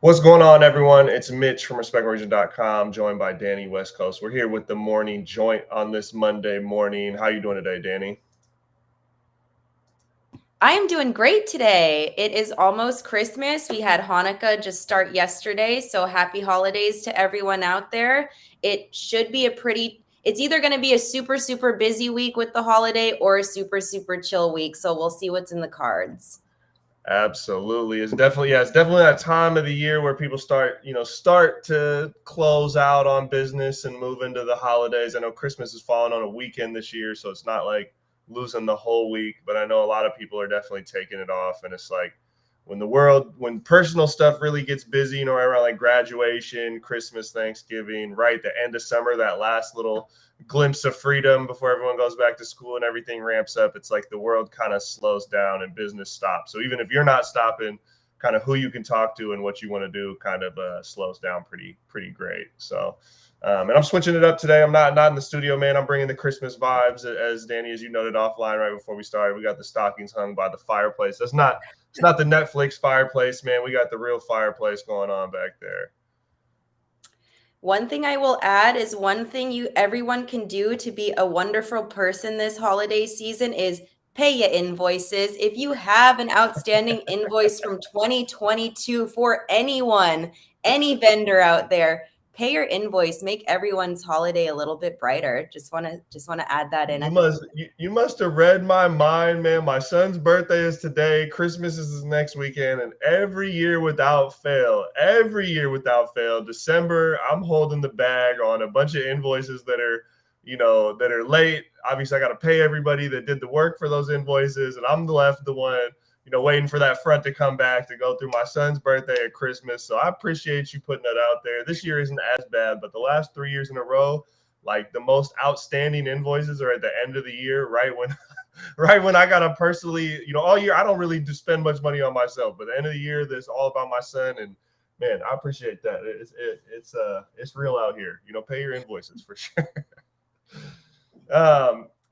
What's going on, everyone? It's Mitch from RespectRegion.com, joined by Dani WestCoast. We're here with the morning joint on this Monday morning. How you doing today, Dani? I am doing great today. It is almost Christmas. We had Hanukkah just start yesterday, so happy holidays to everyone out there. It should be it's either going to be a super, super busy week with the holiday or a super, super chill week. So we'll see what's in the cards. Absolutely. It's definitely that time of the year where people start to close out on business and move into the holidays. I know Christmas is falling on a weekend this year, so it's not like losing the whole week, but I know a lot of people are definitely taking it off, and it's like when personal stuff really gets busy, right around like graduation, Christmas, Thanksgiving, right, the end of summer, that last little glimpse of freedom before everyone goes back to school and everything ramps up, it's like the world kind of slows down and business stops. So even if you're not stopping, kind of who you can talk to and what you want to do kind of slows down pretty great. So and I'm switching it up today. I'm not in the studio, man. I'm bringing the Christmas vibes, as Dani, as you noted offline right before we started. We got the stockings hung by the fireplace. It's not the Netflix fireplace, man. We got the real fireplace going on back there. One thing I will add is one thing everyone can do to be a wonderful person this holiday season is pay your invoices. If you have an outstanding invoice from 2022 for anyone, any vendor out there, pay your invoice. Make everyone's holiday a little bit brighter. Just want to add that in. You must have read my mind, man. My son's birthday is today. Christmas is next weekend, and every year without fail, December, I'm holding the bag on a bunch of invoices that are late. Obviously, I got to pay everybody that did the work for those invoices, and I'm the one, waiting for that front to come back to go through my son's birthday at Christmas. So I appreciate you putting that out there. This year isn't as bad, but the last 3 years in a row, like the most outstanding invoices are at the end of the year, right when I gotta personally, all year I don't really spend much money on myself, but at the end of the year, this all about my son, and man, I appreciate that. It's real out here. Pay your invoices for sure.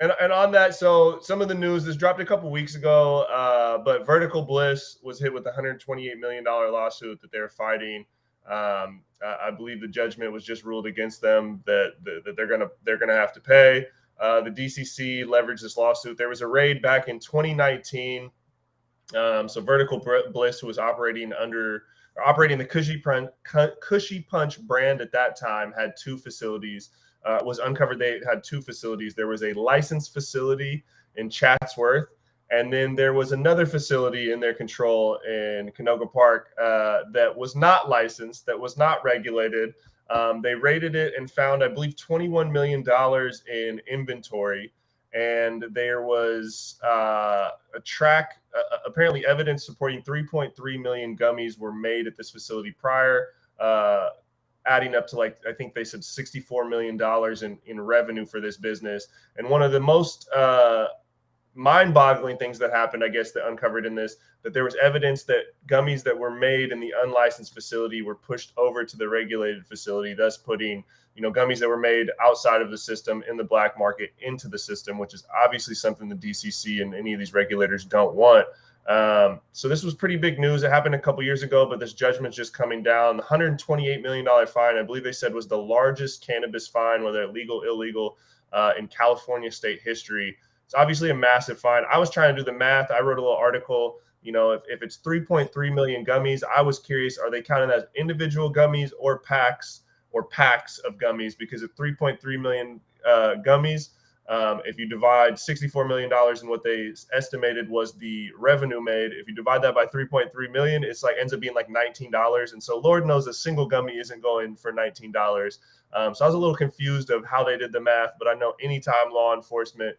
And on that, so some of the news, this dropped a couple weeks ago, but Vertical Bliss was hit with a $128 million lawsuit that they're fighting. I believe the judgment was just ruled against them that they're gonna have to pay. The DCC leveraged this lawsuit. There was a raid back in 2019. So Vertical Bliss, who was operating the Kushy Punch brand at that time, had two facilities. Was uncovered they had two facilities. There was a licensed facility in Chatsworth, and then there was another facility in their control in Canoga Park that was not licensed, that was not regulated. They raided it and found, I believe, $21 million in inventory. And there was apparently evidence supporting 3.3 million gummies were made at this facility prior, adding up to, I think they said $64 million in revenue for this business. And one of the most mind-boggling things that happened, I guess, that uncovered in this, that there was evidence that gummies that were made in the unlicensed facility were pushed over to the regulated facility, thus putting gummies that were made outside of the system in the black market into the system, which is obviously something the DCC and any of these regulators don't want. So this was pretty big news. It happened a couple years ago, but this judgment's just coming down. The $128 million fine, I believe they said, was the largest cannabis fine, whether legal, illegal, in California state history. It's obviously a massive fine. I was trying to do the math. I wrote a little article. If it's 3.3 million gummies, I was curious, are they counting as individual gummies or packs of gummies? Because at 3.3 million gummies, if you divide $64 million in what they estimated was the revenue made, if you divide that by 3.3 million, it's ends up being like $19. And so Lord knows a single gummy isn't going for $19. So I was a little confused of how they did the math, but I know anytime law enforcement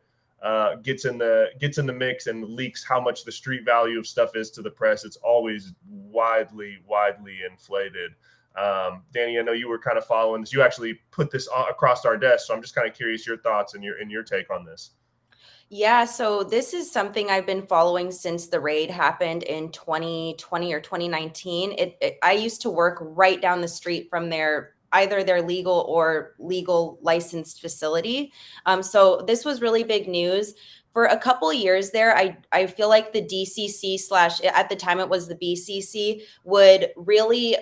gets in the mix and leaks how much the street value of stuff is to the press, it's always widely inflated. Dani, I know you were kind of following this. You actually put this across our desk, so I'm just kind of curious your thoughts and your take on this. Yeah, so this is something I've been following since the raid happened in 2020 or 2019. I used to work right down the street from either their legal licensed facility. So this was really big news. for a couple of years there, I feel like the DCC slash at the time it was the BCC would really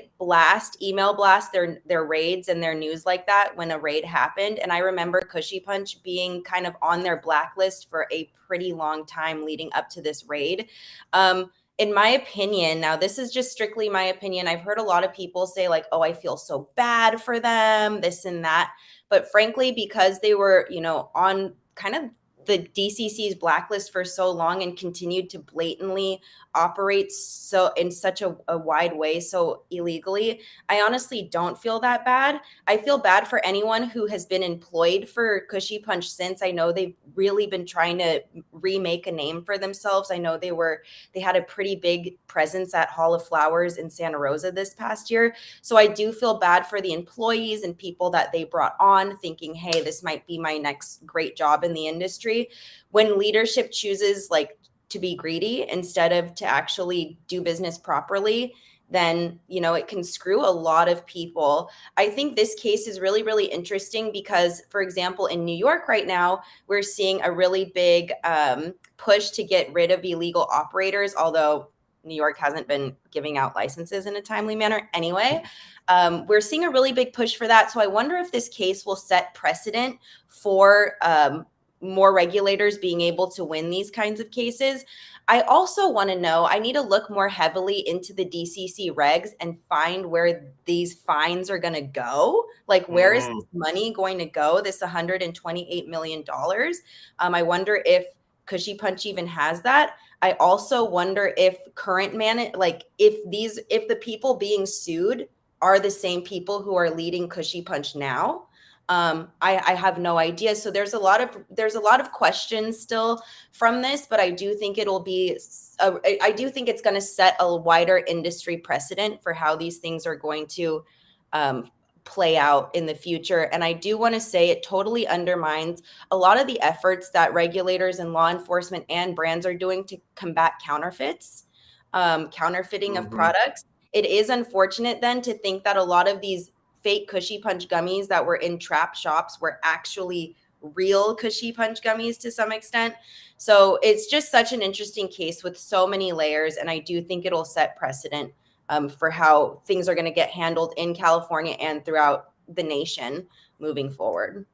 email blast their raids and their news like that when a raid happened. And I remember Kushy Punch being kind of on their blacklist for a pretty long time leading up to this raid. In my opinion, now this is just strictly my opinion. I've heard a lot of people say like, oh, I feel so bad for them, this and that. But frankly, because they were, on kind of the DCC's blacklist for so long and continued to blatantly operate so in such a wide way, so illegally, I honestly don't feel that bad. I feel bad for anyone who has been employed for Kushy Punch since. I know they've really been trying to remake a name for themselves. I know they had a pretty big presence at Hall of Flowers in Santa Rosa this past year. So I do feel bad for the employees and people that they brought on thinking, hey, this might be my next great job in the industry. When leadership chooses like to be greedy instead of to actually do business properly, then it can screw a lot of people. I think this case is really, really interesting because, for example, in New York right now, we're seeing a really big push to get rid of illegal operators, although New York hasn't been giving out licenses in a timely manner anyway. We're seeing a really big push for that. So I wonder if this case will set precedent for more regulators being able to win these kinds of cases. I also want to know, I need to look more heavily into the DCC regs and find where these fines are going to go. Like, where is this money going to go? This $128 million. I wonder if Kushy Punch even has that. I also wonder if if the people being sued are the same people who are leading Kushy Punch now. I have no idea. So there's a lot of questions still from this, but I do think I do think it's going to set a wider industry precedent for how these things are going to play out in the future. And I do want to say it totally undermines a lot of the efforts that regulators and law enforcement and brands are doing to combat counterfeiting of products. It is unfortunate then to think that a lot of these fake Kushy Punch gummies that were in trap shops were actually real Kushy Punch gummies to some extent. So it's just such an interesting case with so many layers. And I do think it'll set precedent for how things are going to get handled in California and throughout the nation moving forward.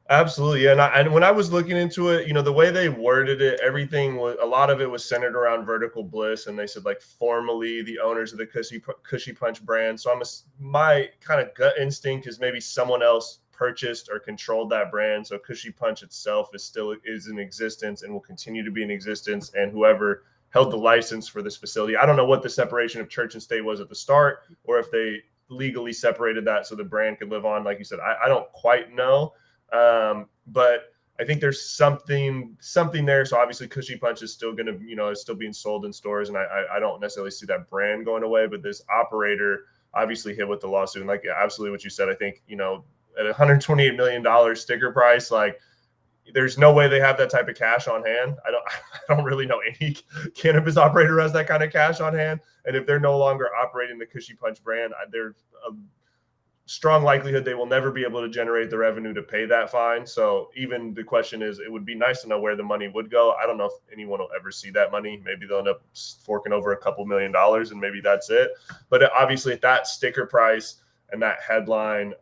Absolutely. Yeah. And when I was looking into it, the way they worded it, a lot of it was centered around Vertical Bliss. And they said like formally the owners of the Kushy Punch brand. So my kind of gut instinct is maybe someone else purchased or controlled that brand. So Kushy Punch itself is in existence and will continue to be in existence. And whoever held the license for this facility, I don't know what the separation of church and state was at the start, or if they legally separated that so the brand could live on. Like you said, I don't quite know. But I think there's something there. So obviously Kushy Punch is still going to, is still being sold in stores. And I don't necessarily see that brand going away, but this operator obviously hit with the lawsuit. And like, absolutely what you said, I think, at $128 million sticker price, like there's no way they have that type of cash on hand. I don't really know any cannabis operator who has that kind of cash on hand. And if they're no longer operating the Kushy Punch brand, there's a strong likelihood they will never be able to generate the revenue to pay that fine. So even the question is, it would be nice to know where the money would go. I don't know if anyone will ever see that money. Maybe they'll end up forking over a couple $1 million and maybe that's it. But obviously at that sticker price and that headline,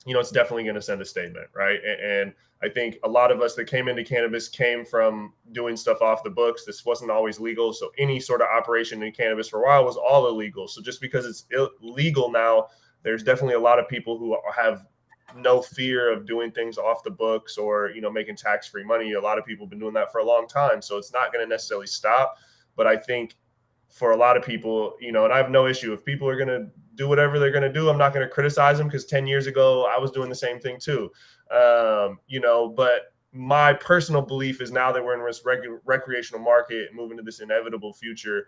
it's definitely going to send a statement, right? And I think a lot of us that came into cannabis came from doing stuff off the books. This wasn't always legal. So any sort of operation in cannabis for a while was all illegal. So just because it's illegal now, there's definitely a lot of people who have no fear of doing things off the books or, making tax-free money. A lot of people have been doing that for a long time. So it's not going to necessarily stop. But I think for a lot of people, and I have no issue if people are going to do whatever they're going to do. I'm not going to criticize them because 10 years ago, I was doing the same thing too. But my personal belief is now that we're in this recreational market, moving to this inevitable future,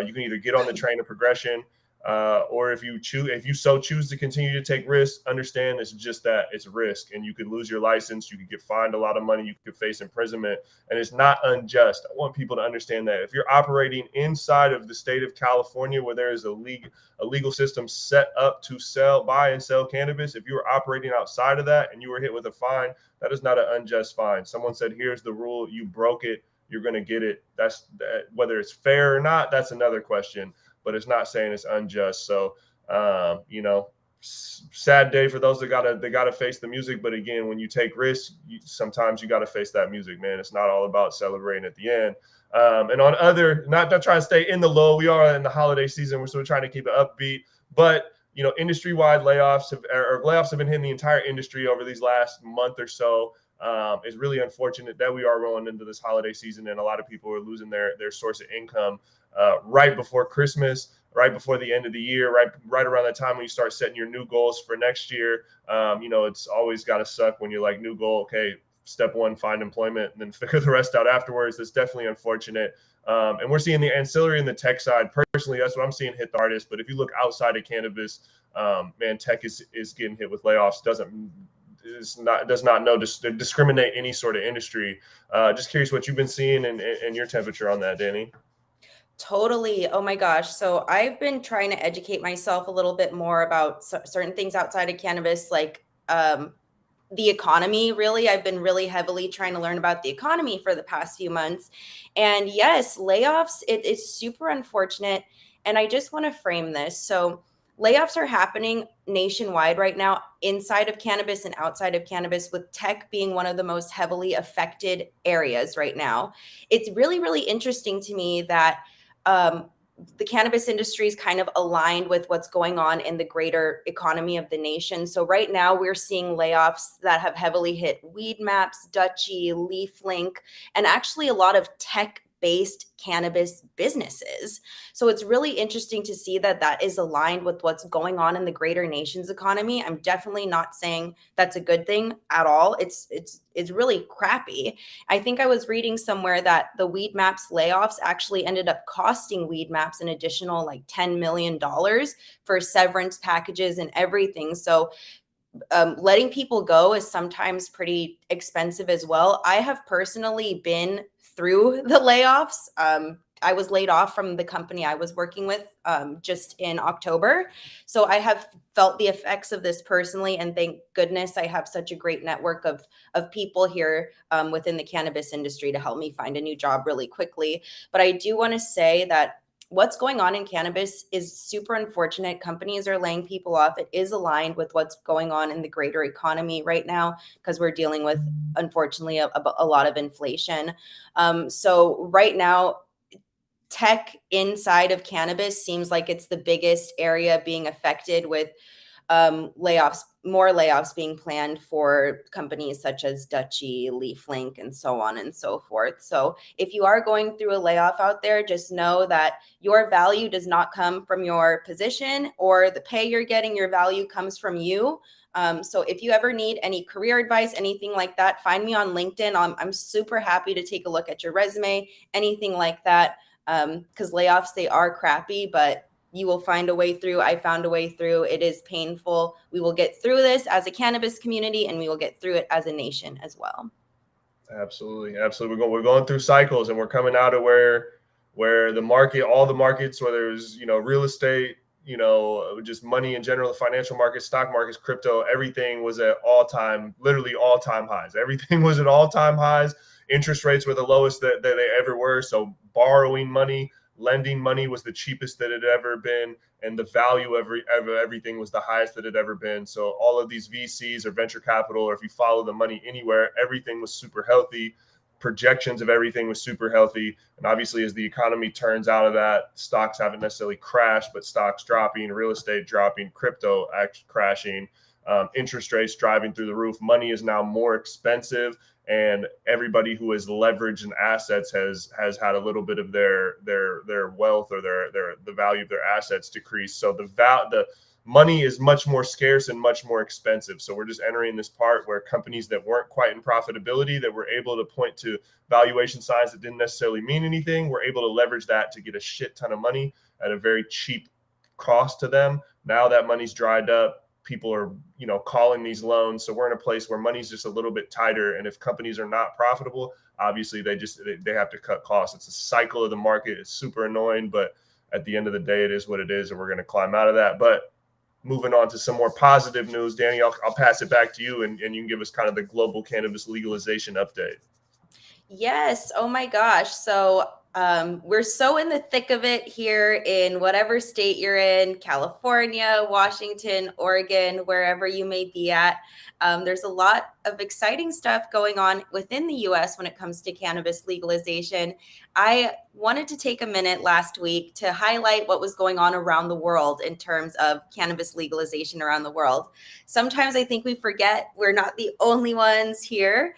you can either get on the train of progression or if you choose to continue to take risks, understand it's just that, it's risk, and you could lose your license, you could get fined a lot of money, you could face imprisonment, and it's not unjust. I want people to understand that if you're operating inside of the state of California, where there is a legal system set up to buy and sell cannabis, if you were operating outside of that and you were hit with a fine, that is not an unjust fine. Someone said, here's the rule, you broke it, you're going to get it. Whether it's fair or not, that's another question, but it's not saying it's unjust. So, sad day for those that gotta face the music. But again, when you take risks, sometimes you got to face that music, man. It's not all about celebrating at the end. And on not trying to stay in the low, we are in the holiday season. We're still trying to keep it upbeat, but industry-wide layoffs have been hitting the entire industry over these last month or so. It's really unfortunate that we are rolling into this holiday season, and a lot of people are losing their source of income right before Christmas, right before the end of the year, right around the time when you start setting your new goals for next year. It's always got to suck when you're like, new goal, okay, step one, find employment, and then figure the rest out afterwards. That's definitely unfortunate. And we're seeing the ancillary and the tech side. Personally, that's what I'm seeing hit the hardest. But if you look outside of cannabis, man, tech is getting hit with layoffs. Does not discriminate any sort of industry. Just curious what you've been seeing and your temperature on that, Dani. Totally. Oh my gosh. So I've been trying to educate myself a little bit more about certain things outside of cannabis, like the economy. Really, I've been really heavily trying to learn about the economy for the past few months. And yes, layoffs, it is super unfortunate. And I just want to frame this. So layoffs are happening nationwide right now, inside of cannabis and outside of cannabis, with tech being one of the most heavily affected areas right now. It's really, really interesting to me that the cannabis industry is kind of aligned with what's going on in the greater economy of the nation. So right now we're seeing layoffs that have heavily hit Weed Maps, Dutchie, LeafLink, and actually a lot of tech-based cannabis businesses. So it's really interesting to see that is aligned with what's going on in the greater nation's economy. I'm definitely not saying that's a good thing at all. It's really crappy. I think I was reading somewhere that the Weed Maps layoffs actually ended up costing Weed Maps an additional like $10 million for severance packages and everything. So letting people go is sometimes pretty expensive as well. I have personally been through the layoffs. I was laid off from the company I was working with just in October. So I have felt the effects of this personally. And thank goodness I have such a great network of people here within the cannabis industry to help me find a new job really quickly. But I do want to say that what's going on in cannabis is super unfortunate. Companies are laying people off. It is aligned with what's going on in the greater economy right now, because we're dealing with, unfortunately, a lot of inflation. So right now, tech inside of cannabis seems like it's the biggest area being affected, with more layoffs being planned for companies such as Dutchie, LeafLink, and so on and so forth. So if you are going through a layoff out there, just know that your value does not come from your position or the pay you're getting. Your value comes from you. So if you ever need any career advice, anything like that, find me on LinkedIn. I'm super happy to take a look at your resume, anything like that, because layoffs, they are crappy, but you will find a way through. I found a way through. It is painful. We will get through this as a cannabis community, and we will get through it as a nation as well. Absolutely. We're going through cycles, and we're coming out of where the market, all the markets, whether it's real estate, just money in general, the financial markets, stock markets, crypto, everything was at literally all-time highs. Everything was at all-time highs. Interest rates were the lowest that they ever were. So borrowing money, lending money was the cheapest that it had ever been, and the value of everything was the highest that it had ever been. So all of these VCs or venture capital, or if you follow the money anywhere, everything was super healthy. Projections of everything was super healthy. And obviously, as the economy turns out of that, stocks haven't necessarily crashed, but stocks dropping, real estate dropping, crypto crashing, interest rates driving through the roof. Money is now more expensive, and everybody who has leveraged and assets has had a little bit of their wealth or the value of their assets decrease. So the money is much more scarce and much more expensive. So we're just entering this part where companies that weren't quite in profitability, that were able to point to valuation signs that didn't necessarily mean anything, were able to leverage that to get a shit ton of money at a very cheap cost to them. Now that money's dried up, people are, calling these loans. So we're in a place where money's just a little bit tighter. And if companies are not profitable, obviously they have to cut costs. It's a cycle of the market. It's super annoying, but at the end of the day, it is what it is. And we're going to climb out of that. But moving on to some more positive news, Dani, I'll pass it back to you, and you can give us kind of the global cannabis legalization update. Yes. Oh my gosh. So we're so in the thick of it here in whatever state you're in, California, Washington, Oregon, wherever you may be at. There's a lot of exciting stuff going on within the US when it comes to cannabis legalization. I wanted to take a minute last week to highlight what was going on around the world in terms of cannabis legalization around the world. Sometimes I think we forget we're not the only ones here.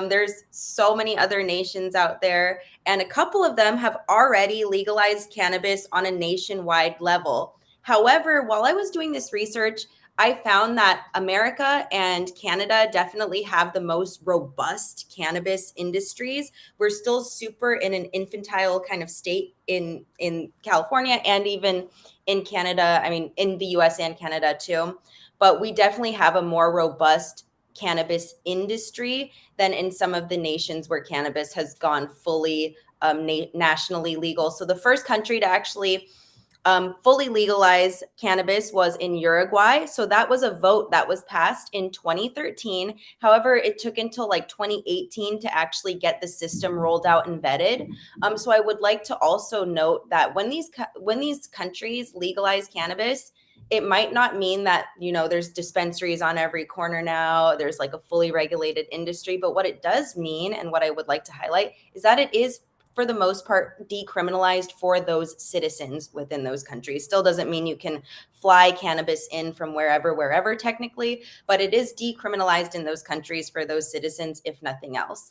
There's so many other nations out there, and a couple of them have already legalized cannabis on a nationwide level. However, while I was doing this research, I found that America and Canada definitely have the most robust cannabis industries. We're still super in an infantile kind of state in California and even in Canada. I mean, in the US and Canada too. But we definitely have a more robust cannabis industry than in some of the nations where cannabis has gone fully nationally legal. So the first country to actually fully legalize cannabis was in Uruguay. So that was a vote that was passed in 2013. However, it took until like 2018 to actually get the system rolled out and vetted. So I would like to also note that when these countries legalize cannabis, it might not mean that, there's dispensaries on every corner now, there's like a fully regulated industry, but what it does mean, and what I would like to highlight, is that it is for the most part decriminalized for those citizens within those countries. Still doesn't mean you can fly cannabis in from wherever technically, but it is decriminalized in those countries for those citizens, if nothing else.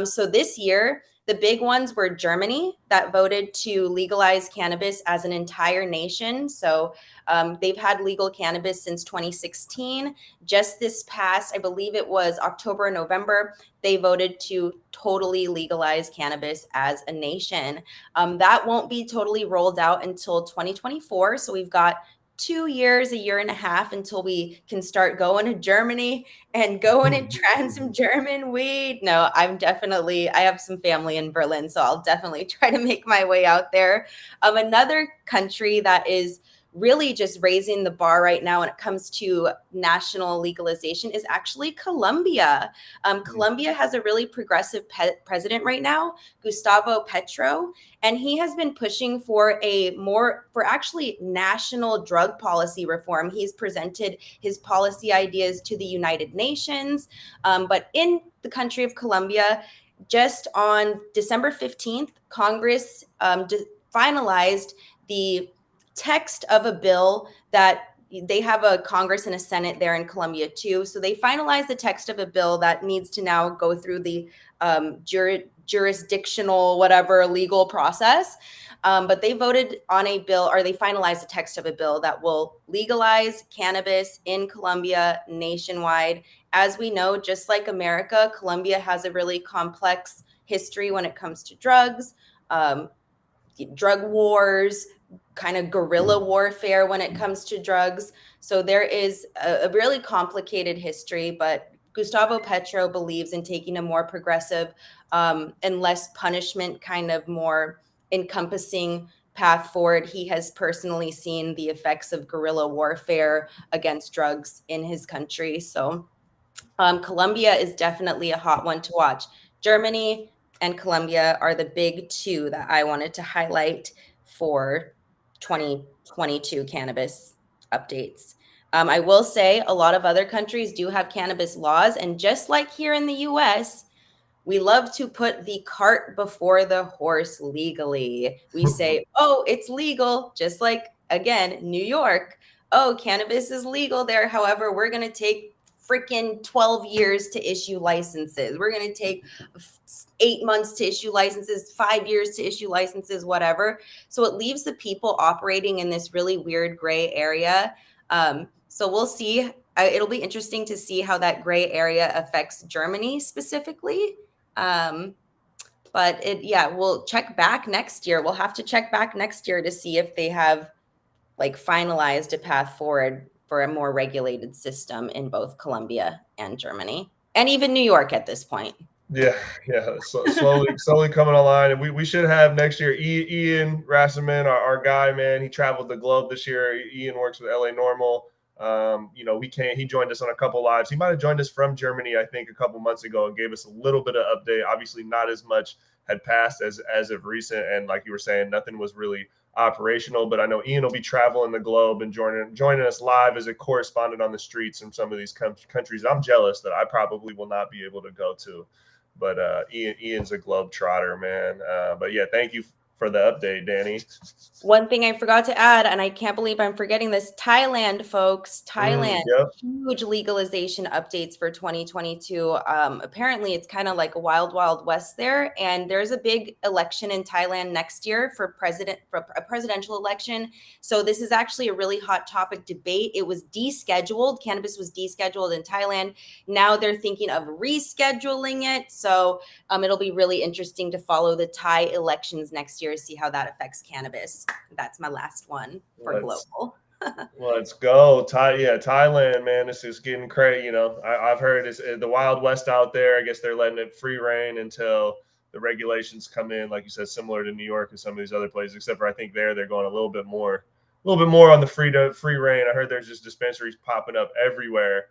So this year, the big ones were Germany, that voted to legalize cannabis as an entire nation. So they've had legal cannabis since 2016. Just this past, I believe it was October or November, they voted to totally legalize cannabis as a nation. That won't be totally rolled out until 2024. So we've got 2 years, a year and a half until we can start going to Germany and going and trying some German weed. No, I have some family in Berlin, so I'll definitely try to make my way out there. Another country that is really just raising the bar right now when it comes to national legalization is actually Colombia. Colombia has a really progressive president right now, Gustavo Petro, and he has been pushing for actually national drug policy reform. He's presented his policy ideas to the United Nations, but in the country of Colombia, just on December 15th, Congress finalized the text of a bill that they have a Congress and a Senate there in Colombia too. So they finalized the text of a bill that needs to now go through the jurisdictional, whatever, legal process. But they voted on a bill, or they finalized the text of a bill that will legalize cannabis in Colombia nationwide. As we know, just like America, Colombia has a really complex history when it comes to drugs, drug wars, kind of guerrilla warfare when it comes to drugs. So there is a really complicated history, but Gustavo Petro believes in taking a more progressive and less punishment, kind of more encompassing path forward. He has personally seen the effects of guerrilla warfare against drugs in his country. So Colombia is definitely a hot one to watch. Germany and Colombia are the big two that I wanted to highlight for 2022 cannabis updates. I will say a lot of other countries do have cannabis laws, and just like here in the US, we love to put the cart before the horse legally. We say, oh, it's legal, just like, again, New York. Oh, cannabis is legal there. However, we're going to take freaking 12 years to issue licenses. We're going to take 8 months to issue licenses, 5 years to issue licenses, whatever. So it leaves the people operating in this really weird gray area. So we'll see. It'll be interesting to see how that gray area affects Germany specifically. But we'll check back next year. We'll have to check back next year to see if they have like finalized a path forward for a more regulated system in both Colombia and Germany, and even New York at this point. Yeah. So slowly coming online, and we should have next year. Ian Rasselman, our guy, man, he traveled the globe this year. Ian works with LA Normal. He joined us on a couple lives. He might have joined us from Germany, I think, a couple months ago, and gave us a little bit of update. Obviously, not as much had passed as of recent, and like you were saying, nothing was really operational. But I know Ian will be traveling the globe and joining us live as a correspondent on the streets in some of these countries. I'm jealous that I probably will not be able to go to. But Ian's a globetrotter, man. But yeah, thank you for the update, Dani. One thing I forgot to add, and I can't believe I'm forgetting this, Thailand, folks. Thailand, Yep. huge legalization updates for 2022. Apparently, it's kind of like a wild, wild west there. And there's a big election in Thailand next year for a presidential election. So this is actually a really hot topic debate. It was descheduled. Cannabis was descheduled in Thailand. Now they're thinking of rescheduling it. So it'll be really interesting to follow the Thai elections next year, see how that affects cannabis. That's my last one for global. Let's go. Thailand, man. This is getting crazy. I've heard it's the Wild West out there. I guess they're letting it free reign until the regulations come in, like you said, similar to New York and some of these other places, except for I think they're going a little bit more on the free reign. I heard there's just dispensaries popping up everywhere.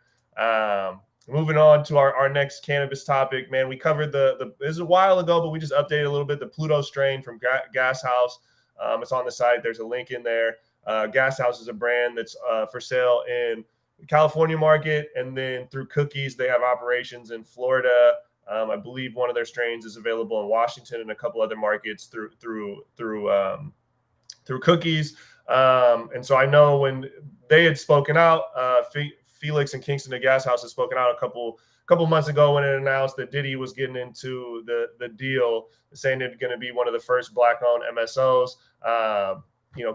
Moving on to our next cannabis topic, man. We covered this is a while ago, but we just updated a little bit the Pluto strain from GasHouse. It's on the site. There's a link in there. GasHouse is a brand that's for sale in the California market, and then through Cookies, they have operations in Florida. I believe one of their strains is available in Washington and a couple other markets through Cookies. And so I know when they had spoken out, Felix and Kingston at GasHouse had spoken out a couple months ago when it announced that Diddy was getting into the deal, saying it's going to be one of the first Black-owned MSOs.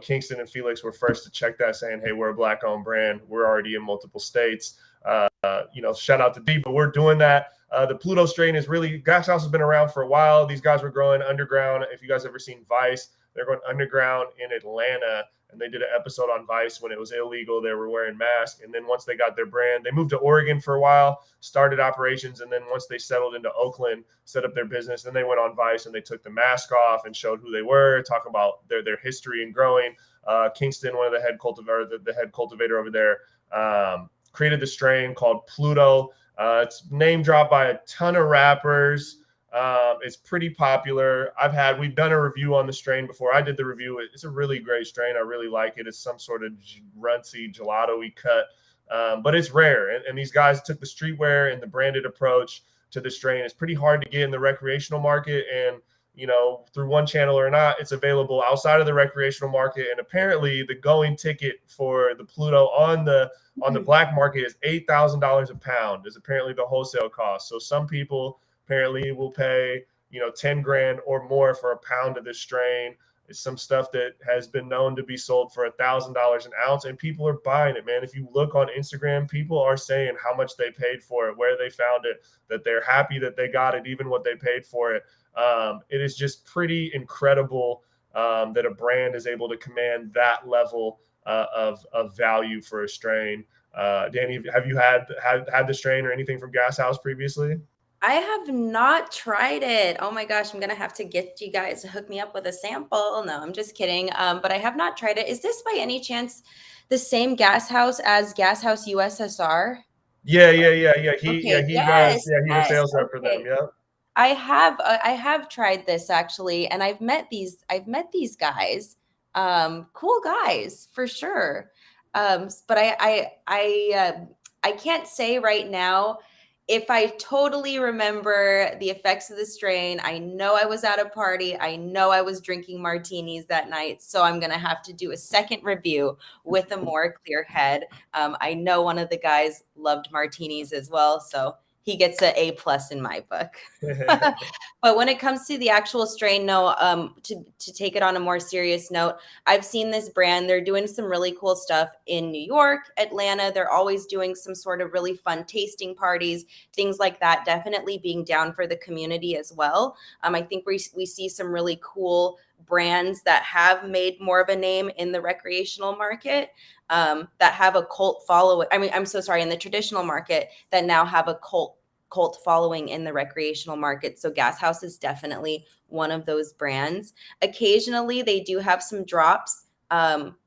Kingston and Felix were first to check that, saying, hey, we're a Black-owned brand. We're already in multiple states. Shout out to D, but we're doing that. The Pluto strain is really, GasHouse has been around for a while. These guys were growing underground. If you guys ever seen Vice, they're going underground in Atlanta, and they did an episode on Vice when it was illegal. They were wearing masks. And then once they got their brand, they moved to Oregon for a while, started operations. And then once they settled into Oakland, set up their business, then they went on Vice and they took the mask off and showed who they were, talk about their history and growing. Kingston, one of the head cultivator over there, created the strain called Pluto. It's name dropped by a ton of rappers. It's pretty popular. We've done a review on the strain before. I did the review. It's a really great strain. I really like it. It's some sort of runcy, gelato-y cut, but it's rare. And these guys took the streetwear and the branded approach to the strain. It's pretty hard to get in the recreational market, and through one channel or not, it's available outside of the recreational market. And apparently the going ticket for the Pluto on the black market is $8,000 a pound is apparently the wholesale cost. So some people apparently will pay, $10,000 or more for a pound of this strain. It's some stuff that has been known to be sold for $1,000 an ounce, and people are buying it, man. If you look on Instagram, people are saying how much they paid for it, where they found it, that they're happy that they got it, even what they paid for it. It is just pretty incredible that a brand is able to command that level of value for a strain. Dani, have you had the strain or anything from GasHouse previously? I have not tried it. Oh my gosh, I'm going to have to get you guys to hook me up with a sample. No, I'm just kidding. But I have not tried it. Is this by any chance the same GasHouse as GasHouse USSR? Yeah. He Yes, he's a sales rep for them. Yep. I have tried this actually, and I've met these guys. Cool guys for sure. But I can't say right now if I totally remember the effects of the strain. I know I was at a party. I know I was drinking martinis that night. So I'm going to have to do a second review with a more clear head. I know one of the guys loved martinis as well. So he gets an A+ in my book. But when it comes to the actual strain, no, to take it on a more serious note, I've seen this brand. They're doing some really cool stuff in New York, Atlanta. They're always doing some sort of really fun tasting parties, things like that, definitely being down for the community as well. I think we see some really cool brands that have made more of a name in the recreational market, that have a cult following. I mean, I'm so sorry, in the traditional market that now have a cult following in the recreational market. So GasHouse is definitely one of those brands. Occasionally, they do have some drops.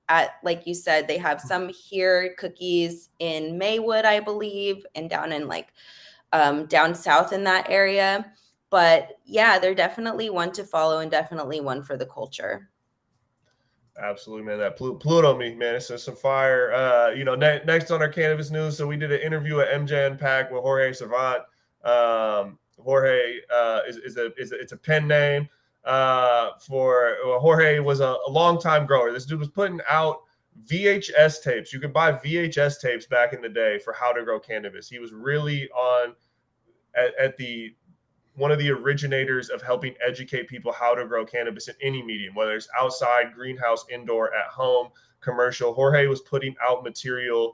At, like you said, they have some here cookies in Maywood, I believe, and down in like down south in that area. But yeah, they're definitely one to follow and definitely one for the culture. Absolutely, man. That Pluto me, man. It's some fire. Next on our cannabis news. So we did an interview at MJ Unpacked with Jorge Cervantes. Jorge it's a pen name. Jorge was a longtime grower. This dude was putting out VHS tapes. You could buy VHS tapes back in the day for how to grow cannabis. He was really on at the one of the originators of helping educate people how to grow cannabis in any medium, whether it's outside, greenhouse, indoor, at home, commercial. Jorge was putting out material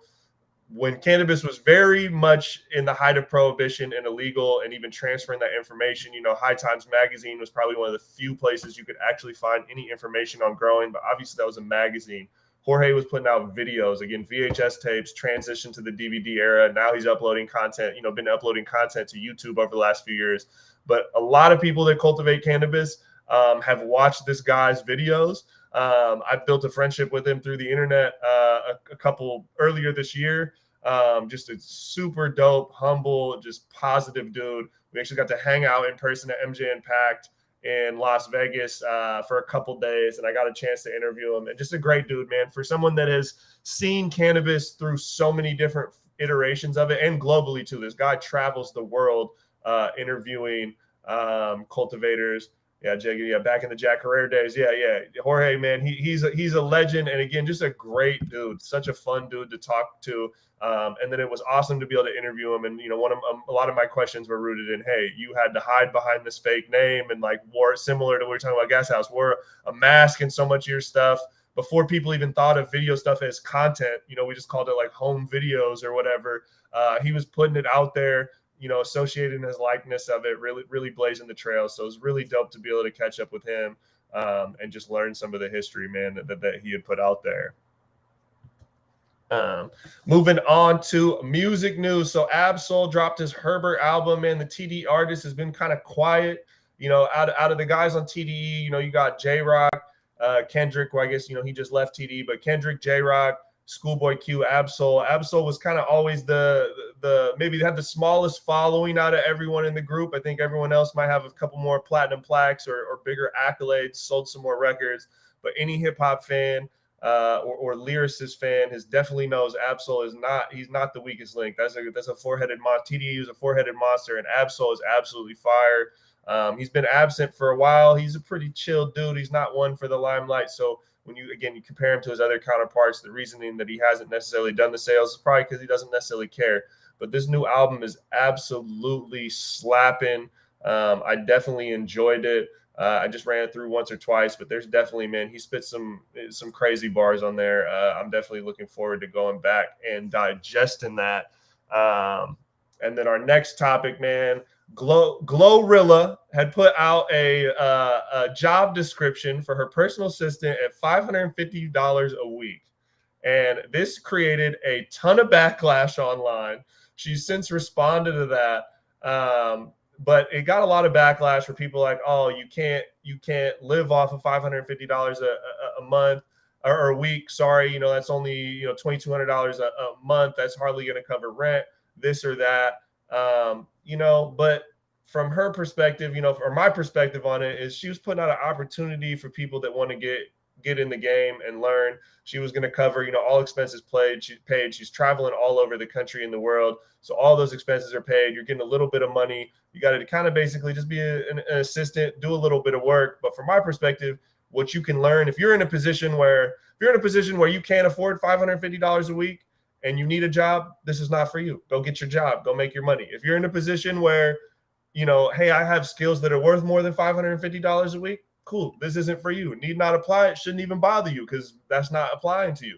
when cannabis was very much in the height of prohibition and illegal, and even transferring that information. High Times Magazine was probably one of the few places you could actually find any information on growing, but obviously that was a magazine. Jorge was putting out videos, again, VHS tapes, transitioned to the DVD era. Now he's uploading content, been uploading content to YouTube over the last few years. But a lot of people that cultivate cannabis have watched this guy's videos. I built a friendship with him through the internet a couple earlier this year. Just a super dope, humble, just positive dude. We actually got to hang out in person at MJ Unpacked in Las Vegas for a couple days, and I got a chance to interview him. And just a great dude, man. For someone that has seen cannabis through so many different iterations of it, and globally too. This guy travels the world interviewing cultivators. Yeah, back in the Jack Herrera days. Yeah. Jorge, man, he's a legend, and again, just a great dude. Such a fun dude to talk to. And then it was awesome to be able to interview him. And a lot of my questions were rooted in, hey, you had to hide behind this fake name and like wore similar to what we were talking about GasHouse, wore a mask and so much of your stuff before people even thought of video stuff as content. We just called it like home videos or whatever. He was putting it out there, associating his likeness of it, really, really blazing the trail. So it was really dope to be able to catch up with him and just learn some of the history, man, that he had put out there. Moving on to music news. So Ab-Soul dropped his Herbert album, and the TDE artist has been kind of quiet. Out of the guys on TDE, you got J-Rock, Kendrick, well, I guess, he just left TDE, but Kendrick, J-Rock, Schoolboy Q, Ab-Soul. Ab-Soul was kind of always the maybe had the smallest following out of everyone in the group. I think everyone else might have a couple more platinum plaques or bigger accolades, sold some more records. But any hip hop fan or lyricist fan definitely knows Ab-Soul he's not the weakest link. That's a four-headed monster. TDE is a four-headed monster, and Ab-Soul is absolutely fire. He's been absent for a while. He's a pretty chill dude. He's not one for the limelight. So when you compare him to his other counterparts, the reasoning that he hasn't necessarily done the sales is probably because he doesn't necessarily care. But this new album is absolutely slapping. I definitely enjoyed it. I just ran it through once or twice, but there's definitely, man, he spit some crazy bars on there. I'm definitely looking forward to going back and digesting that. And then our next topic, man, GloRilla had put out a job description for her personal assistant at $550 a week. And this created a ton of backlash online. She's since responded to that. But it got a lot of backlash for people like, oh, you can't live off of $550 a month or a week. Sorry, that's only $2,200 a month. That's hardly going to cover rent, this or that. But from her perspective, or my perspective on it is she was putting out an opportunity for people that want to get in the game and learn. She was going to cover, all expenses paid. She's traveling all over the country and the world. So all those expenses are paid. You're getting a little bit of money. You got to kind of basically just be an assistant, do a little bit of work. But from my perspective, what you can learn, if you're in a position where you can't afford $550 a week and you need a job, this is not for you. Go get your job. Go make your money. If you're in a position where, hey, I have skills that are worth more than $550 a week, cool. This isn't for you. Need not apply. It shouldn't even bother you because that's not applying to you.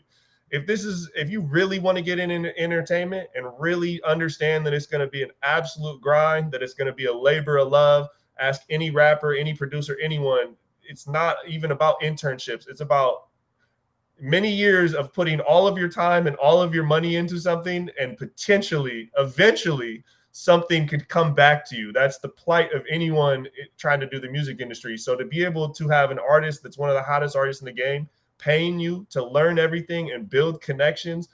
If you really want to get in entertainment and really understand that it's going to be an absolute grind, that it's going to be a labor of love, ask any rapper, any producer, anyone, it's not even about internships. It's about many years of putting all of your time and all of your money into something, and potentially, eventually, something could come back to you. That's the plight of anyone trying to do the music industry. So to be able to have an artist that's one of the hottest artists in the game paying you to learn everything and build connections,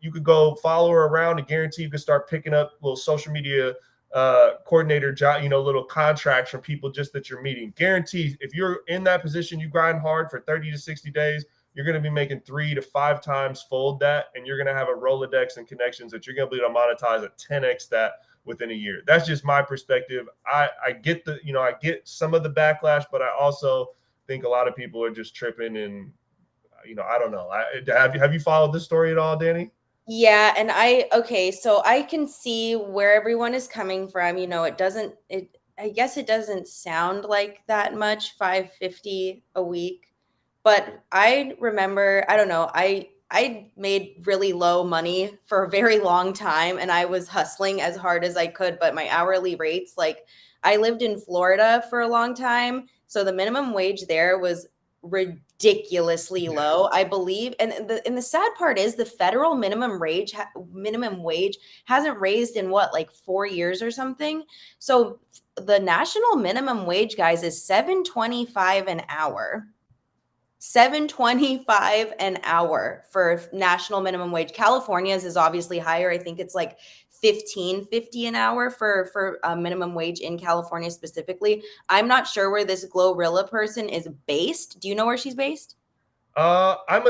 you could go follow her around and guarantee you could start picking up little social media coordinator job, little contracts from people just that you're meeting. Guaranteed, if you're in that position, you grind hard for 30 to 60 days, you're going to be making 3 to 5 times fold that, and you're going to have a Rolodex and connections that you're going to be able to monetize at 10x that within a year. That's just my perspective. I get I get some of the backlash, but I also think a lot of people are just tripping, and I don't know. Have you followed this story at all, Dani? Yeah, and so I can see where everyone is coming from. I guess it doesn't sound like that much, $550 a week. But I remember, I don't know, I made really low money for a very long time, and I was hustling as hard as I could, but my hourly rates, like, I lived in Florida for a long time, so the minimum wage there was ridiculously low, I believe. And the sad part is the federal minimum wage hasn't raised in what, like 4 years or something. So the national minimum wage, guys, is $7.25 an hour. $7.25 an hour for national minimum wage. California's is obviously higher. I think it's like $15.50 an hour for minimum wage in California specifically. I'm not sure where this GloRilla person is based. Do you know where she's based? I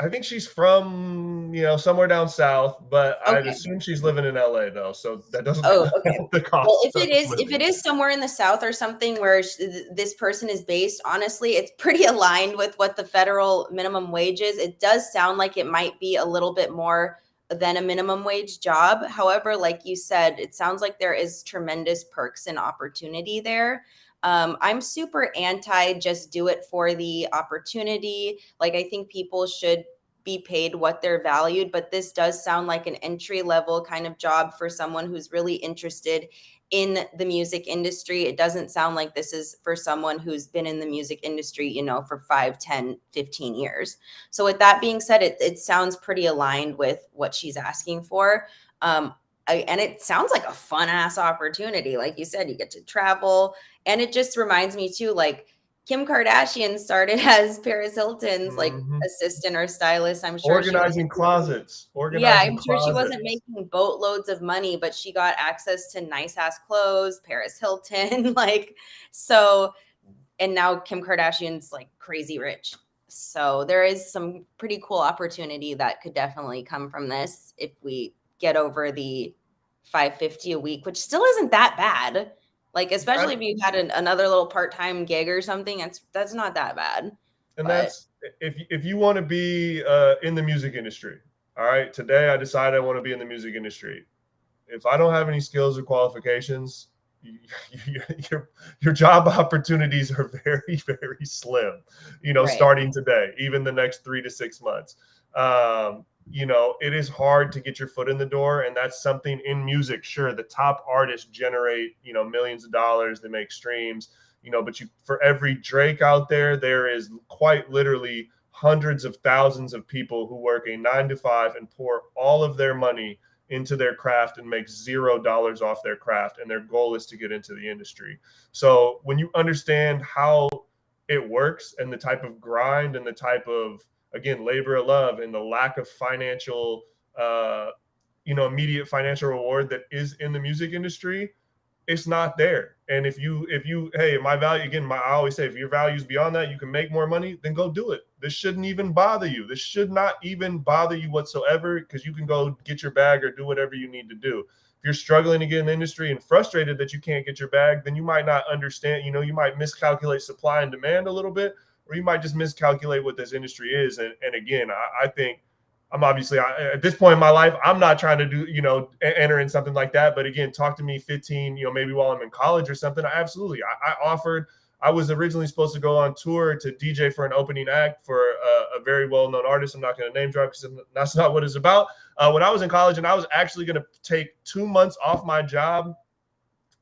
think she's from, somewhere down south, but I'd Okay. assume she's living in LA though. So that doesn't Oh, okay. help the cost. Well, if it is somewhere in the South or something where this person is based, honestly, it's pretty aligned with what the federal minimum wage is. It does sound like it might be a little bit more than a minimum wage job. However, like you said, it sounds like there is tremendous perks and opportunity there. I'm super anti just do it for the opportunity. Like, I think people should be paid what they're valued, but this does sound like an entry level kind of job for someone who's really interested in the music industry. It doesn't sound like this is for someone who's been in the music industry, for 5, 10, 15 years. So with that being said, it sounds pretty aligned with what she's asking for. And it sounds like a fun ass opportunity. Like you said, you get to travel. And it just reminds me too, like, Kim Kardashian started as Paris Hilton's like assistant or stylist. I'm sure organizing closets. I'm sure she wasn't making boatloads of money, but she got access to nice ass clothes, Paris Hilton, and now Kim Kardashian's like crazy rich. So there is some pretty cool opportunity that could definitely come from this if we get over the $550 a week, which still isn't that bad. Like, especially if you had another little part-time gig or something, that's not that bad. And that's if you want to be in the music industry. All right, today I decided I want to be in the music industry. If I don't have any skills or qualifications, your job opportunities are very, very slim. Right. Starting today, even the next 3 to 6 months. It is hard to get your foot in the door, and that's something in music. Sure, the top artists generate, millions of dollars, they make streams, but for every Drake out there is quite literally hundreds of thousands of people who work a 9-to-5 and pour all of their money into their craft and make $0 off their craft, and their goal is to get into the industry. So when you understand how it works and the type of grind and the type of, again, labor of love and the lack of financial, immediate financial reward that is in the music industry, it's not there. And if you, hey, my value, again, I always say, if your value is beyond that, you can make more money, then go do it. This shouldn't even bother you. This should not even bother you whatsoever, because you can go get your bag or do whatever you need to do. If you're struggling to get in the industry and frustrated that you can't get your bag, then you might not understand, you might miscalculate supply and demand a little bit, or you might just miscalculate what this industry is. And again, I think I'm obviously at this point in my life, I'm not trying to do, enter in something like that. But again, talk to me 15, maybe while I'm in college or something. I was originally supposed to go on tour to DJ for an opening act for a very well-known artist. I'm not going to name drop because that's not what it's about. When I was in college, and I was actually going to take 2 months off my job,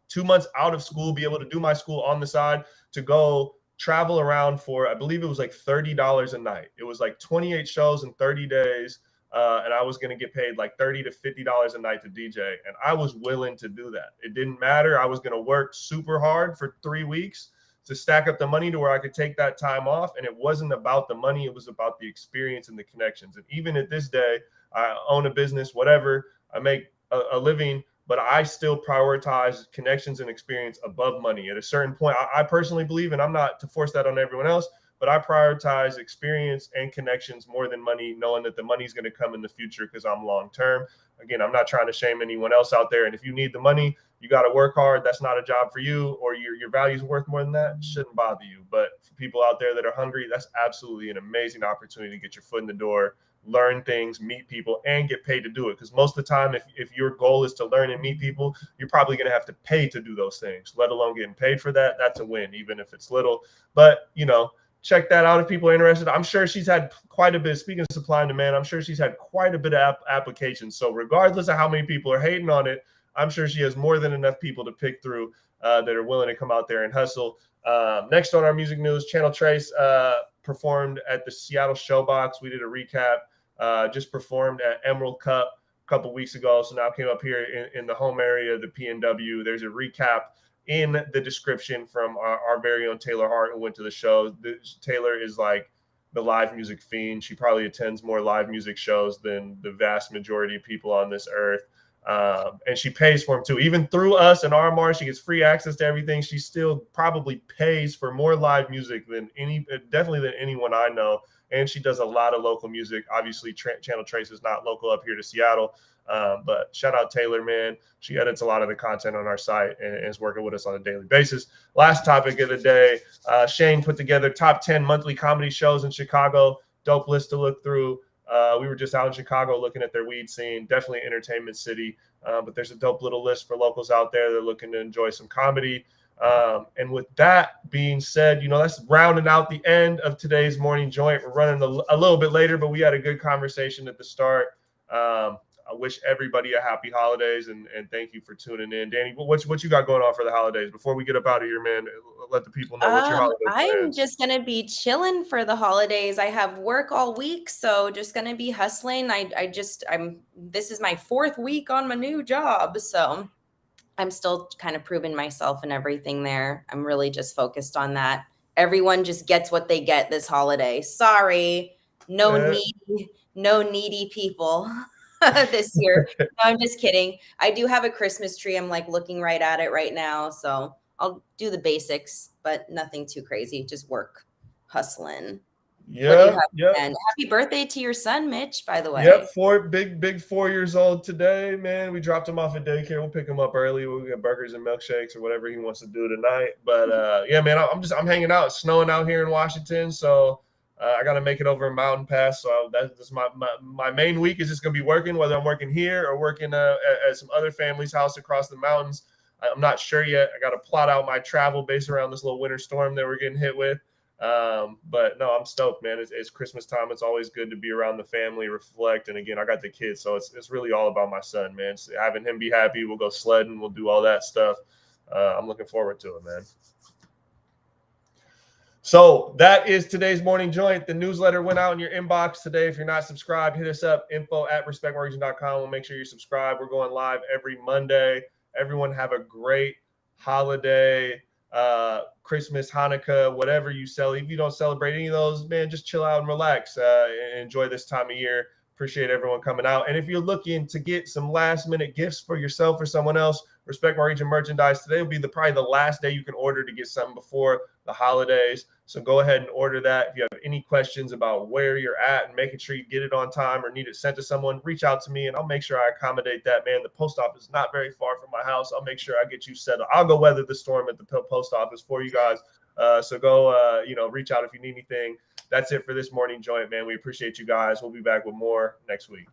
2 months out of school, be able to do my school on the side to go travel around for, I believe it was like $30 a night. It was like 28 shows in 30 days. And I was going to get paid like $30 to $50 a night to DJ. And I was willing to do that. It didn't matter. I was going to work super hard for 3 weeks to stack up the money to where I could take that time off. And it wasn't about the money. It was about the experience and the connections. And even at this day, I own a business, whatever, I make a living, but I still prioritize connections and experience above money. At a certain point, I personally believe, and I'm not to force that on everyone else, but I prioritize experience and connections more than money, knowing that the money's going to come in the future because I'm long-term. Again, I'm not trying to shame anyone else out there. And if you need the money, you got to work hard. That's not a job for you, or your value's worth more than that. It shouldn't bother you. But for people out there that are hungry, that's absolutely an amazing opportunity to get your foot in the door, learn things, meet people, and get paid to do it. Because most of the time, if your goal is to learn and meet people, you're probably going to have to pay to do those things, let alone getting paid for that. That's a win, even if it's little. But, check that out if people are interested. I'm sure she's had quite a bit, speaking of supply and demand, I'm sure she's had quite a bit of applications. So regardless of how many people are hating on it, I'm sure she has more than enough people to pick through that are willing to come out there and hustle. Next on our music news, Channel Trace performed at the Seattle Showbox. We did a recap, just performed at Emerald Cup a couple weeks ago. So now came up here in the home area of the PNW. There's a recap in the description from our very own Taylor Hart, who went to the show. Taylor is like the live music fiend. She probably attends more live music shows than the vast majority of people on this earth. And she pays for them too. Even through us and RMR, she gets free access to everything. She still probably pays for more live music than definitely than anyone I know. And she does a lot of local music. Obviously, Channel Trace is not local up here to Seattle. But shout out Taylor, man. She edits a lot of the content on our site and is working with us on a daily basis. Last topic of the day, Shane put together top 10 monthly comedy shows in Chicago. Dope list to look through. We were just out in Chicago looking at their weed scene. Definitely entertainment city. But there's a dope little list for locals out there that are looking to enjoy some comedy. And with that being said, that's rounding out the end of today's morning joint. We're running a little bit later, but we had a good conversation at the start. I wish everybody a happy holidays and thank you for tuning in. Danny, what you got going on for the holidays? Before we get up out of here, man, let the people know what's your holiday I'm plans. just going to be chilling for the holidays. I have work all week, so just going to be hustling. This is my 4th week on my new job, so I'm still kind of proving myself and everything there. I'm really just focused on that. Everyone just gets what they get this holiday. Sorry, no needy people this year. No, I'm just kidding. I do have a Christmas tree. I'm like looking right at it right now. So I'll do the basics, but nothing too crazy. Just work, hustling. Yeah. And happy birthday to your son, Mitch, by the way. Yep, big 4 years old today, man. We dropped him off at daycare. We'll pick him up early. We'll get burgers and milkshakes or whatever he wants to do tonight. But yeah, man, I'm hanging out. It's snowing out here in Washington, so I got to make it over a mountain pass. So that's my main week is just going to be working, whether I'm working here or working at some other family's house across the mountains. I'm not sure yet. I got to plot out my travel based around this little winter storm that we're getting hit with. But no, I'm stoked, man. It's Christmas time. It's always good to be around the family, reflect. And again, I got the kids, so it's really all about my son, man. So having him be happy, we'll go sledding, we'll do all that stuff. I'm looking forward to it, man. So that is today's morning joint. The newsletter went out in your inbox today. If you're not subscribed, hit us up, info@respectmyregion.com. We'll make sure you subscribe. We're going live every Monday. Everyone have a great holiday, Christmas, Hanukkah, whatever you celebrate. If you don't celebrate any of those, man, just chill out and relax and enjoy this time of year. Appreciate everyone coming out. And if you're looking to get some last minute gifts for yourself or someone else, Respect My Region merchandise today will be probably the last day you can order to get something before the holidays. So go ahead and order that. If you have any questions about where you're at and making sure you get it on time or need it sent to someone, reach out to me and I'll make sure I accommodate that, man. The post office is not very far from my house. I'll make sure I get you settled. I'll go weather the storm at the post office for you guys. So go, reach out if you need anything. That's it for this morning joint, man. We appreciate you guys. We'll be back with more next week.